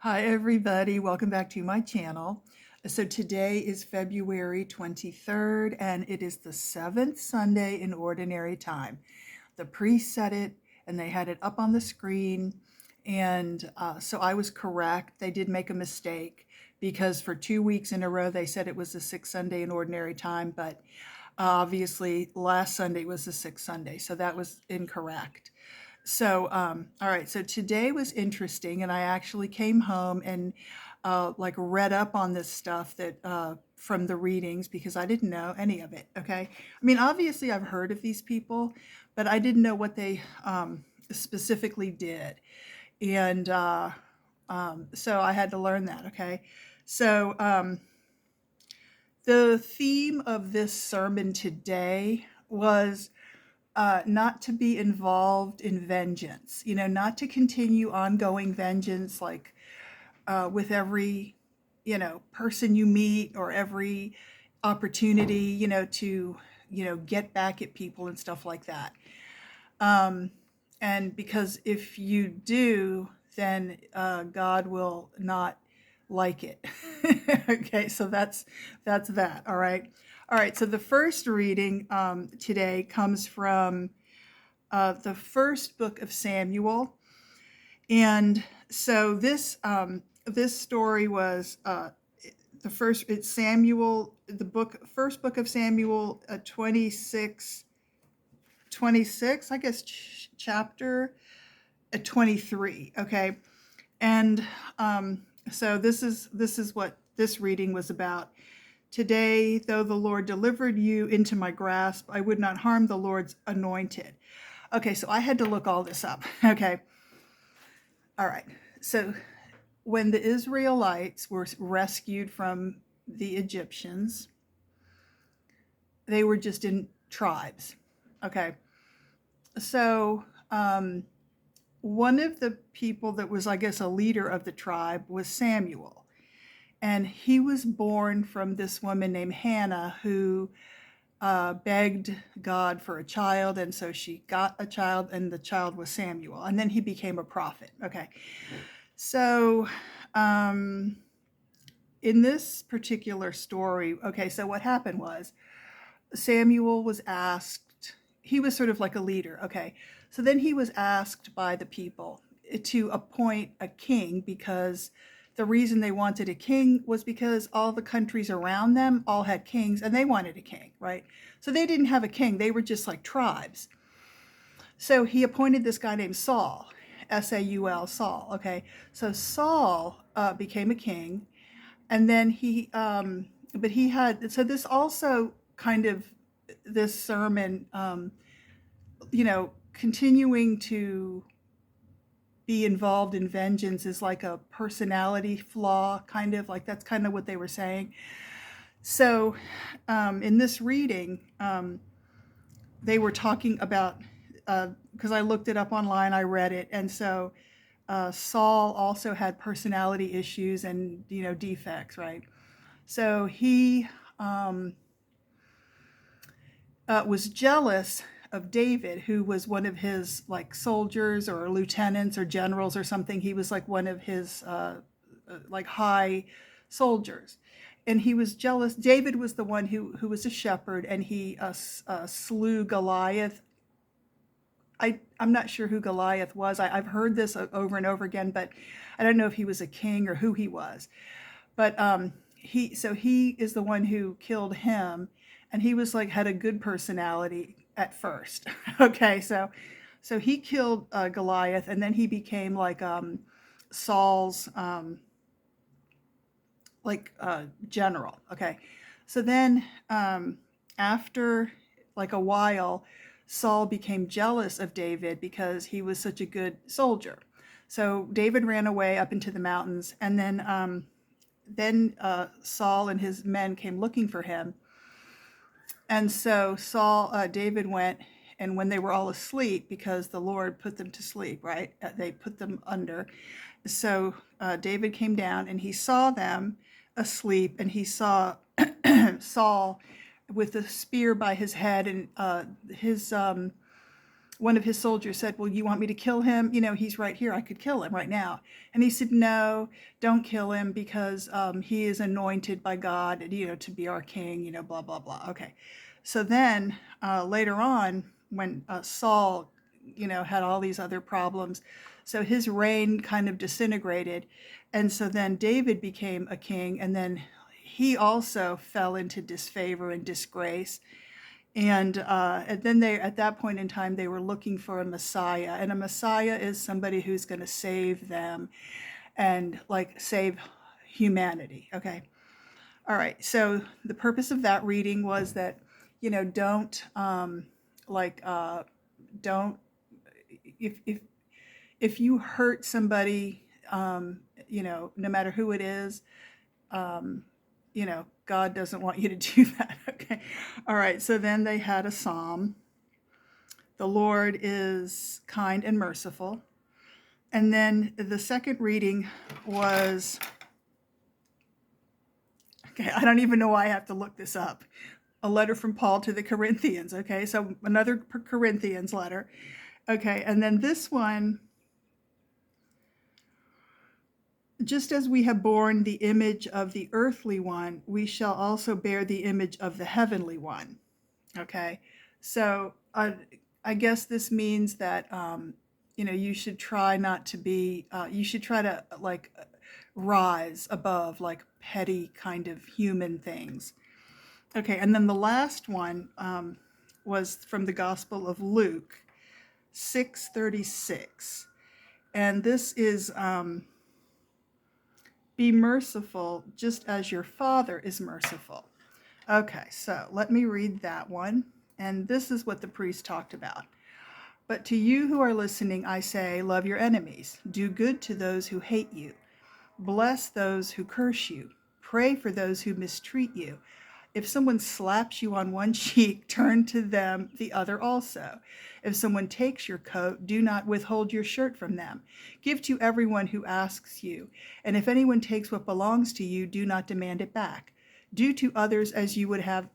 Hi, everybody. Welcome back to my channel. So today is February 23rd, and it is the seventh Sunday in Ordinary Time. The priest said it, and they had it up on the screen, and so I was correct. They did make a mistake because for 2 weeks in a row they said it was the sixth Sunday in Ordinary Time, but obviously last Sunday was the sixth Sunday, so that was incorrect. So, all right. So today was interesting, and I actually came home and like read up on this stuff that from the readings because I didn't know any of it. Okay, I mean, obviously I've heard of these people, but I didn't know what they specifically did, and so I had to learn that. Okay, so the theme of this sermon today was not to be involved in vengeance, not to continue ongoing vengeance like with every, person you meet or every opportunity, to, get back at people and stuff like that. Um, and because if you do, then God will not like it. Okay, so that's that. All right. All right. So the first reading today comes from the first book of Samuel, and so this story was the first. It's Samuel, the first book of Samuel, 26, I guess, chapter 23. Okay, and so this is what this reading was about. Today, though the Lord delivered you into my grasp, I would not harm the Lord's anointed. Okay, so I had to look all this up. Okay. All right. So when the Israelites were rescued from the Egyptians, they were just in tribes. Okay. So one of the people that was, I guess, a leader of the tribe was Samuel. And he was born from this woman named Hannah who begged God for a child. And so she got a child, and the child was Samuel. And then he became a prophet. Okay. So in this particular story, okay, so what happened was Samuel was asked, he was sort of like a leader. Okay. So then he was asked by the people to appoint a king because the reason they wanted a king was because all the countries around them all had kings and they wanted a king, right? So they didn't have a king, they were just like tribes. So he appointed this guy named Saul, Saul, Saul. Okay. So Saul became a king, and then but he had, so this also kind of, this sermon, continuing to be involved in vengeance is like a personality flaw, kind of like that's kind of what they were saying. So in this reading, they were talking about, because I looked it up online, I read it, and so Saul also had personality issues and defects, right? So he um, was jealous of David, who was one of his like soldiers or lieutenants or generals or something. He was like one of his like high soldiers, and he was jealous. David was the one who was a shepherd, and he slew Goliath. I'm not sure who Goliath was. I've heard this over and over again, but I don't know if he was a king or who he was. But he is the one who killed him, and he was like had a good personality at first. Okay, so he killed Goliath, and then he became like Saul's general. Okay, so then after like a while, Saul became jealous of David because he was such a good soldier. So David ran away up into the mountains, and then Saul and his men came looking for him. And so David went, and when they were all asleep, because the Lord put them to sleep, right? They put them under. So David came down and he saw them asleep, and he saw Saul with a spear by his head, and his one of his soldiers said, well, you want me to kill him? He's right here. I could kill him right now. And he said, no, don't kill him because he is anointed by God, to be our king, blah, blah, blah. Okay. So then later on, when Saul, had all these other problems, so his reign kind of disintegrated. And so then David became a king, and then he also fell into disfavor and disgrace. And then at that point in time, they were looking for a Messiah. And a Messiah is somebody who's going to save them and like save humanity. Okay. All right. So the purpose of that reading was that, don't, don't, if you hurt somebody, no matter who it is, God doesn't want you to do that. Okay. All right. So then they had a psalm. The Lord is kind and merciful. And then the second reading was, okay, I don't even know why I have to look this up. A letter from Paul to the Corinthians. Okay. So another Corinthians letter. Okay. And then this one, just as we have borne the image of the earthly one, we shall also bear the image of the heavenly one. Okay, so I guess this means that you should try not to be. You should try to rise above like petty kind of human things. Okay, and then the last one was from the Gospel of Luke, 6:36, and this is. Be merciful just as your Father is merciful. Okay, so let me read that one. And this is what the priest talked about. But to you who are listening, I say, love your enemies. Do good to those who hate you. Bless those who curse you. Pray for those who mistreat you. If someone slaps you on one cheek, turn to them the other also. If someone takes your coat, do not withhold your shirt from them. Give to everyone who asks you. And if anyone takes what belongs to you, do not demand it back. Do to others as you would have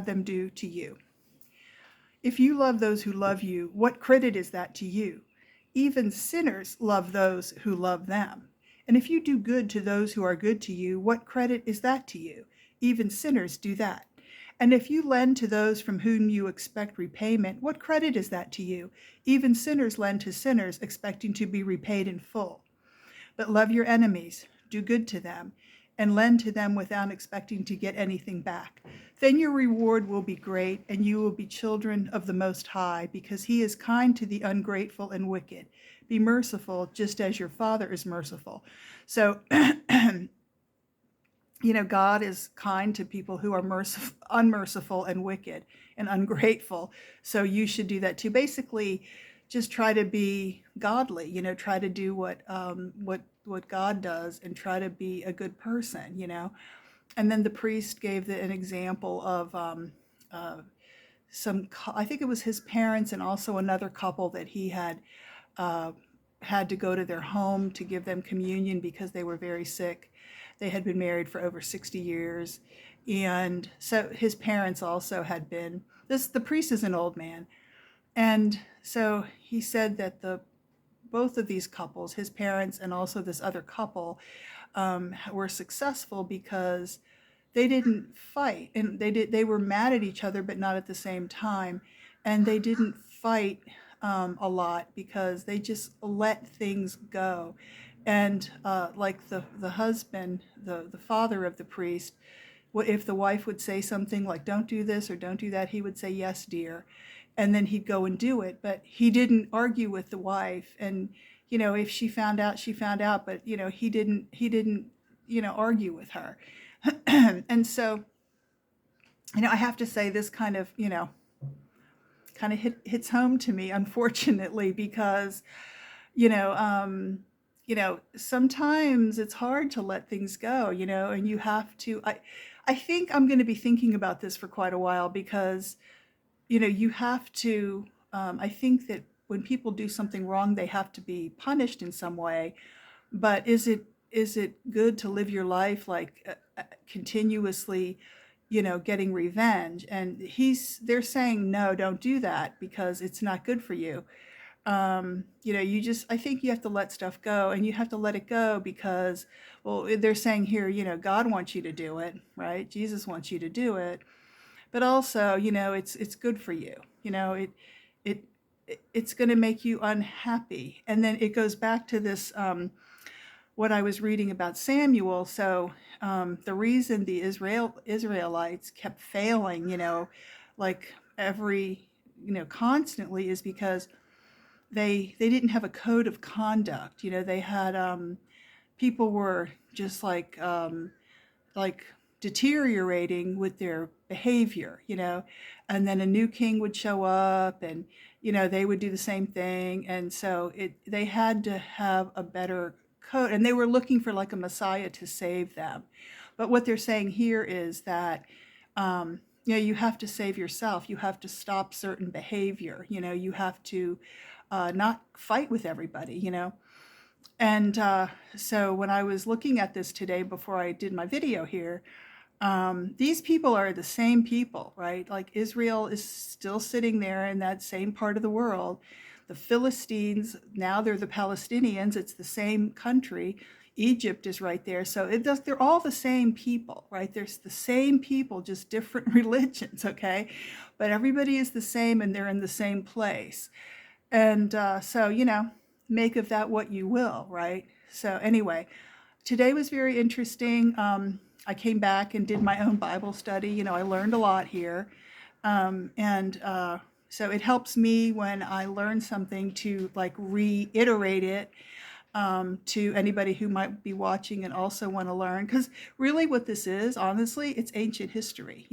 them do to you. If you love those who love you, what credit is that to you? Even sinners love those who love them. And if you do good to those who are good to you, what credit is that to you? Even sinners do that. And if you lend to those from whom you expect repayment, what credit is that to you? Even sinners lend to sinners, expecting to be repaid in full. But love your enemies, do good to them, and lend to them without expecting to get anything back. Then your reward will be great, and you will be children of the Most High, because he is kind to the ungrateful and wicked. Be merciful, just as your Father is merciful. So, God is kind to people who are unmerciful and wicked and ungrateful. So you should do that too. Basically, just try to be godly. Try to do what God does and try to be a good person. And then the priest gave an example of I think it was his parents and also another couple that he had to go to their home to give them communion because they were very sick. They had been married for over 60 years. And so his parents also had been, the priest is an old man. And so he said that both of these couples, his parents and also this other couple, were successful because they didn't fight, and they were mad at each other, but not at the same time. And they didn't fight a lot because they just let things go. And like the husband, the father of the priest, if the wife would say something like, don't do this or don't do that, he would say, yes, dear. And then he'd go and do it. But he didn't argue with the wife. And, if she found out, she found out. But, he didn't, argue with her. And so, I have to say this kind of hits home to me, unfortunately, because, sometimes it's hard to let things go, and you have to, I think I'm going to be thinking about this for quite a while because, you have to, I think that when people do something wrong, they have to be punished in some way. But is it good to live your life like continuously, getting revenge. And they're saying, no, don't do that because it's not good for you. I think you have to let stuff go, and you have to let it go because, well, they're saying here, God wants you to do it, right? Jesus wants you to do it, but also, it's good for you. It it's going to make you unhappy. And then it goes back to this, what I was reading about Samuel. So the reason the Israelites kept failing, like every, constantly, is because they didn't have a code of conduct. They had people were just like deteriorating with their behavior, and then a new king would show up, and they would do the same thing. And so they had to have a better code, and they were looking for like a Messiah to save them. But what they're saying here is that you have to save yourself. You have to stop certain behavior. You have to not fight with everybody. And so when I was looking at this today before I did my video here, these people are the same people, right? Like Israel is still sitting there in that same part of the world. The Philistines, now they're the Palestinians. It's the same country. Egypt is right there. So they're all the same people, right? There's the same people, just different religions, okay? But everybody is the same, and they're in the same place. And so, make of that what you will, right? So anyway, today was very interesting. I came back and did my own Bible study. I learned a lot here. And so it helps me when I learn something to like reiterate it to anybody who might be watching and also want to learn. Because really what this is, honestly, it's ancient history,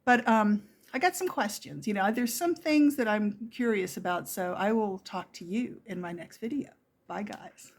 But I got some questions. There's some things that I'm curious about, so I will talk to you in my next video. Bye, guys.